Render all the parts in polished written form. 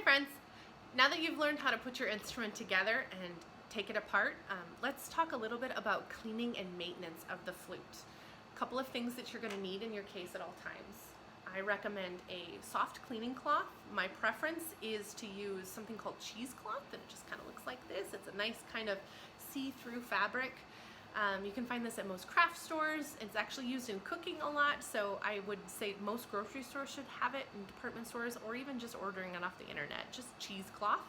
friends, now that you've learned how to put your instrument together and take it apart, let's talk a little bit about cleaning and maintenance of the flute. A couple of things that you're going to need in your case at all times. I recommend a soft cleaning cloth. My preference is to use something called cheesecloth, and it just kind of looks like this. It's a nice kind of see-through fabric. You can find this at most craft stores. It's actually used in cooking a lot, so I would say most grocery stores should have it, in department stores, or even just ordering it off the internet, just cheesecloth.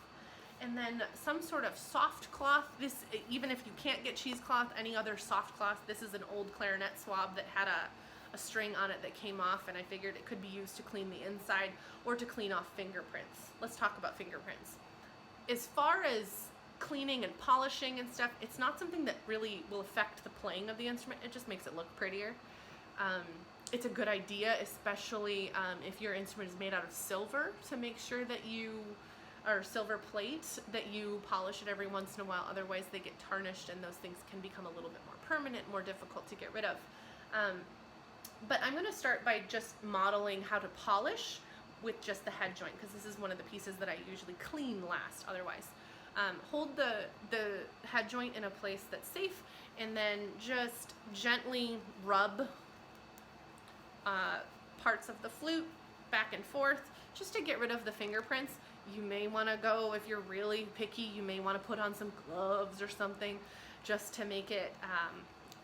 And then some sort of soft cloth. This, even if you can't get cheesecloth, any other soft cloth. This is an old clarinet swab that had a string on it that came off, and I figured it could be used to clean the inside or to clean off fingerprints. Let's talk about fingerprints. As far as cleaning and polishing and stuff, it's not something that really will affect the playing of the instrument. It just makes it look prettier. It's a good idea, especially if your instrument is made out of silver, to make sure that or silver plate, that you polish it every once in a while. Otherwise they get tarnished and those things can become a little bit more permanent, more difficult to get rid of. But I'm going to start by just modeling how to polish with just the head joint, because this is one of the pieces that I usually clean last otherwise. Hold the head joint in a place that's safe, and then just gently rub parts of the flute back and forth just to get rid of the fingerprints. You may want to go, if you're really picky, you may want to put on some gloves or something just to make it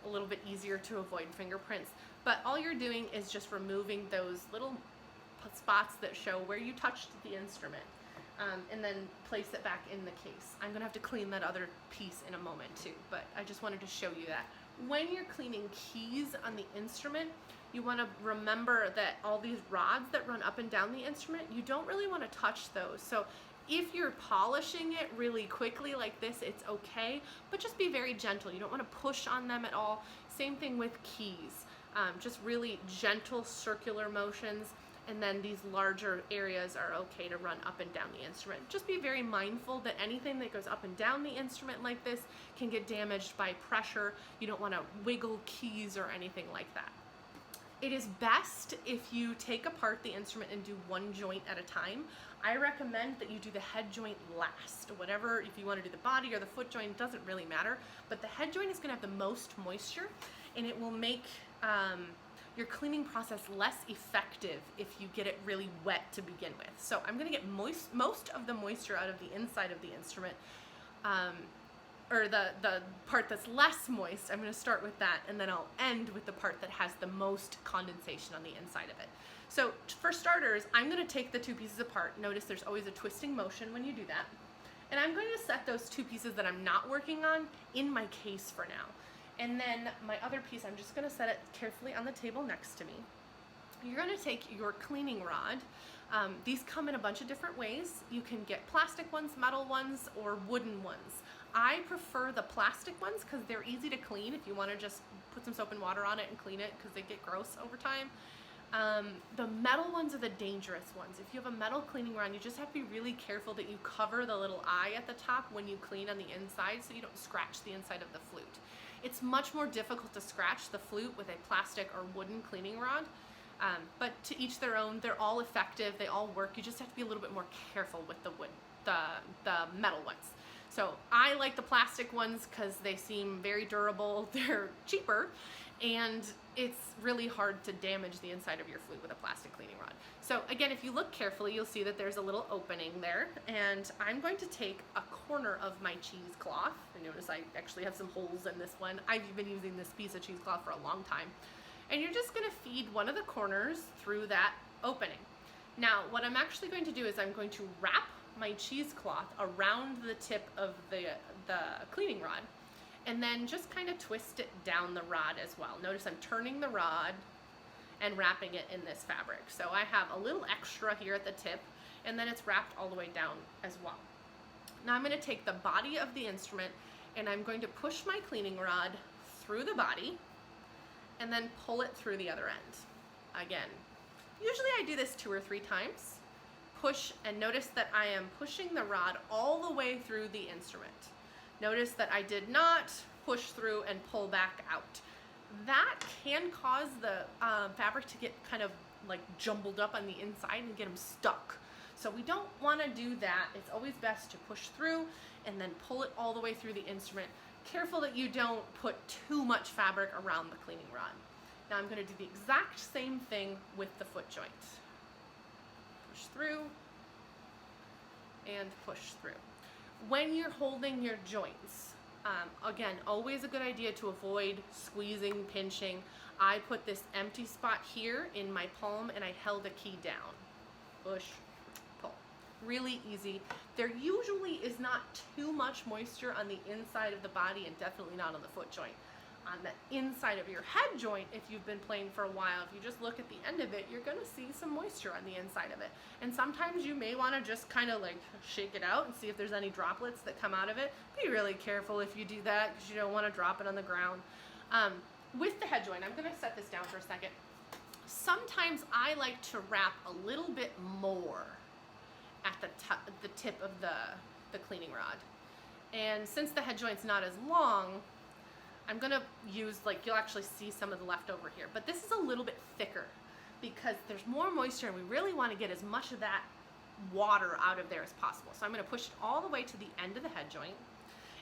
a little bit easier to avoid fingerprints. But all you're doing is just removing those little spots that show where you touched the instrument. And then place it back in the case. I'm gonna have to clean that other piece in a moment too, but I just wanted to show you that. When you're cleaning keys on the instrument, you wanna remember that all these rods that run up and down the instrument, you don't really wanna touch those. So if you're polishing it really quickly like this, it's okay, but just be very gentle. You don't wanna push on them at all. Same thing with keys. Just really gentle circular motions. And then these larger areas are okay to run up and down the instrument. Just be very mindful that anything that goes up and down the instrument like this can get damaged by pressure. You don't want to wiggle keys or anything like that. It is best if you take apart the instrument and do one joint at a time. I recommend that you do the head joint last. Whatever, if you want to do the body or the foot joint, it doesn't really matter. But the head joint is going to have the most moisture, and it will make your cleaning process less effective if you get it really wet to begin with. So I'm going to get most of the moisture out of the inside of the instrument, or the part that's less moist. I'm going to start with that, and then I'll end with the part that has the most condensation on the inside of it. So for starters, I'm going to take the two pieces apart. Notice there's always a twisting motion when you do that. And I'm going to set those two pieces that I'm not working on in my case for now. And then my other piece, I'm just going to set it carefully on the table next to me. You're going to take your cleaning rod. These come in a bunch of different ways. You can get plastic ones, metal ones, or wooden ones. I prefer the plastic ones because they're easy to clean if you want to just put some soap and water on it and clean it, because they get gross over time. The metal ones are the dangerous ones. If you have a metal cleaning rod, you just have to be really careful that you cover the little eye at the top when you clean on the inside so you don't scratch the inside of the flute. It's much more difficult to scratch the flute with a plastic or wooden cleaning rod, but to each their own. They're all effective, they all work. You just have to be a little bit more careful with the metal ones. So I like the plastic ones because they seem very durable, they're cheaper, and it's really hard to damage the inside of your flute with a plastic cleaning rod. So again, if you look carefully, you'll see that there's a little opening there, and I'm going to take a corner of my cheesecloth. I notice I actually have some holes in this one. I've been using this piece of cheesecloth for a long time. And you're just going to feed one of the corners through that opening. Now, what I'm actually going to do is I'm going to wrap my cheesecloth around the tip of the cleaning rod, and then just kind of twist it down the rod as well. Notice I'm turning the rod and wrapping it in this fabric. So I have a little extra here at the tip, and then it's wrapped all the way down as well. Now I'm going to take the body of the instrument, and I'm going to push my cleaning rod through the body and then pull it through the other end. Again, usually I do this 2 or 3 times. Push, and notice that I am pushing the rod all the way through the instrument. Notice that I did not push through and pull back out. That can cause the fabric to get kind of like jumbled up on the inside and get them stuck. So we don't want to do that. It's always best to push through and then pull it all the way through the instrument. Careful that you don't put too much fabric around the cleaning rod. Now I'm going to do the exact same thing with the foot joint. Push through and push through. When you're holding your joints, again, always a good idea to avoid squeezing, pinching. I put this empty spot here in my palm and I held a key down. Push, pull. Really easy. There usually is not too much moisture on the inside of the body and definitely not on the foot joint. On the inside of your head joint, if you've been playing for a while, if you just look at the end of it, you're going to see some moisture on the inside of it. And sometimes you may want to just kind of like shake it out and see if there's any droplets that come out of it. Be really careful if you do that because you don't want to drop it on the ground. With the head joint, I'm going to set this down for a second. Sometimes I like to wrap a little bit more at the tip of the cleaning rod. And since the head joint's not as long, I'm going to use, like, you'll actually see some of the leftover here. But this is a little bit thicker because there's more moisture and we really want to get as much of that water out of there as possible. So I'm going to push it all the way to the end of the head joint.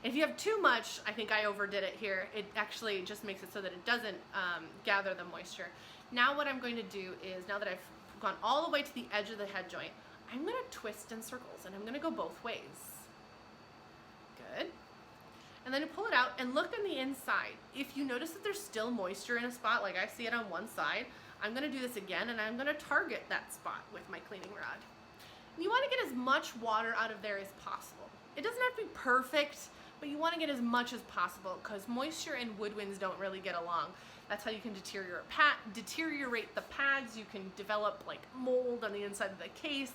If you have too much, I think I overdid it here. It actually just makes it so that it doesn't gather the moisture. Now what I'm going to do is, now that I've gone all the way to the edge of the head joint, I'm going to twist in circles and I'm going to go both ways. Good. And then pull it out and look on the inside. If you notice that there's still moisture in a spot, like I see it on one side, I'm going to do this again and I'm going to target that spot with my cleaning rod. And you want to get as much water out of there as possible. It doesn't have to be perfect, but you want to get as much as possible because moisture and woodwinds don't really get along. That's how you can deteriorate the pads. You can develop like mold on the inside of the case.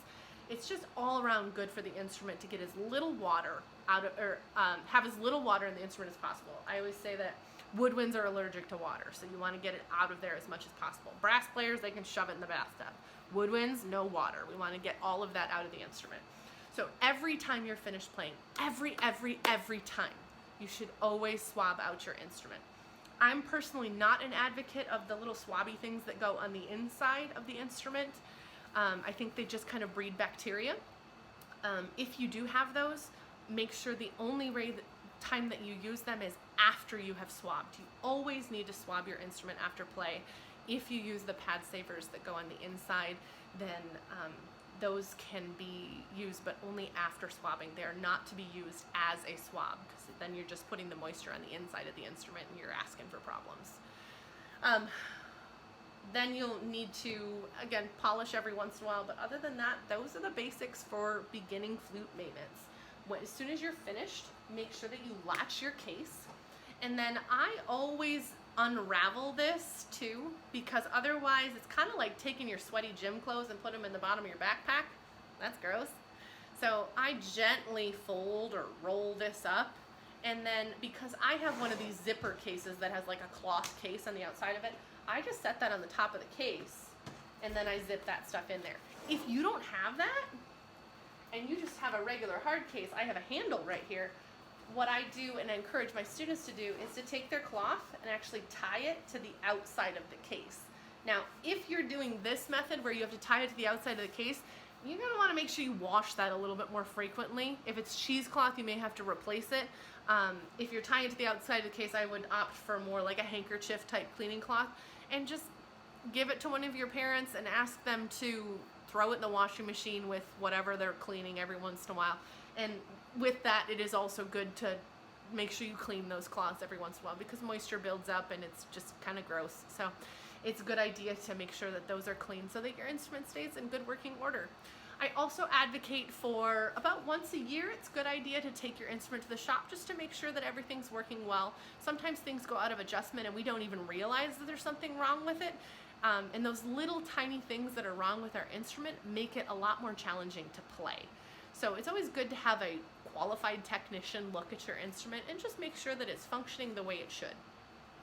It's just all around good for the instrument to get as little water out of, or have as little water in the instrument as possible. I always say that woodwinds are allergic to water, so you want to get it out of there as much as possible. Brass players, they can shove it in the bathtub. Woodwinds, no water. We want to get all of that out of the instrument. So every time you're finished playing, every time, you should always swab out your instrument. I'm personally not an advocate of the little swabby things that go on the inside of the instrument. I think they just kind of breed bacteria. If you do have those, make sure the only time that you use them is after you have swabbed. You always need to swab your instrument after play. If you use the pad savers that go on the inside, then those can be used, but only after swabbing. They are not to be used as a swab, because then you're just putting the moisture on the inside of the instrument and you're asking for problems. Then you'll need to, again, polish every once in a while, but other than that, those are the basics for beginning flute maintenance. As soon as you're finished, make sure that you latch your case, and then I always unravel this too, because otherwise it's kind of like taking your sweaty gym clothes and put them in the bottom of your backpack. That's gross. So I gently fold or roll this up, and then because I have one of these zipper cases that has like a cloth case on the outside of it, I just set that on the top of the case and then I zip that stuff in there. If you don't have that and you just have a regular hard case, I have a handle right here. What I do, and I encourage my students to do, is to take their cloth and actually tie it to the outside of the case. Now, if you're doing this method where you have to tie it to the outside of the case, you're going to want to make sure you wash that a little bit more frequently. If it's cheesecloth, you may have to replace it. If you're tying it to the outside of the case, I would opt for more like a handkerchief type cleaning cloth, and just give it to one of your parents and ask them to throw it in the washing machine with whatever they're cleaning every once in a while. And with that, it is also good to make sure you clean those cloths every once in a while, because moisture builds up and it's just kind of gross. So it's a good idea to make sure that those are clean so that your instrument stays in good working order. I also advocate for about once a year, it's a good idea to take your instrument to the shop just to make sure that everything's working well. Sometimes things go out of adjustment and we don't even realize that there's something wrong with it. And those little tiny things that are wrong with our instrument make it a lot more challenging to play. So it's always good to have a qualified technician look at your instrument and just make sure that it's functioning the way it should.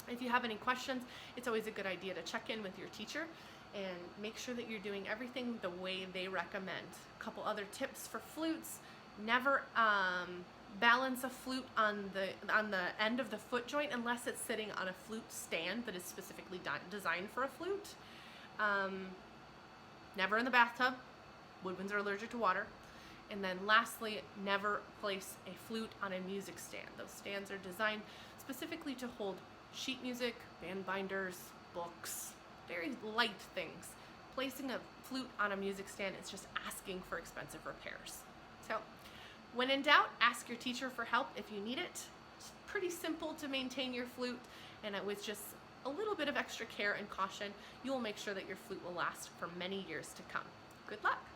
If you have any questions, it's always a good idea to check in with your teacher and make sure that you're doing everything the way they recommend. A couple other tips for flutes: never balance a flute on the end of the foot joint unless it's sitting on a flute stand that is specifically designed for a flute. Never in the bathtub. woodwinds are allergic to water. And then lastly, never place a flute on a music stand. Those stands are designed specifically to hold sheet music, band binders, books, very light things. Placing a flute on a music stand is just asking for expensive repairs. So when in doubt, ask your teacher for help if you need it. It's pretty simple to maintain your flute, and with just a little bit of extra care and caution, you will make sure that your flute will last for many years to come. Good luck!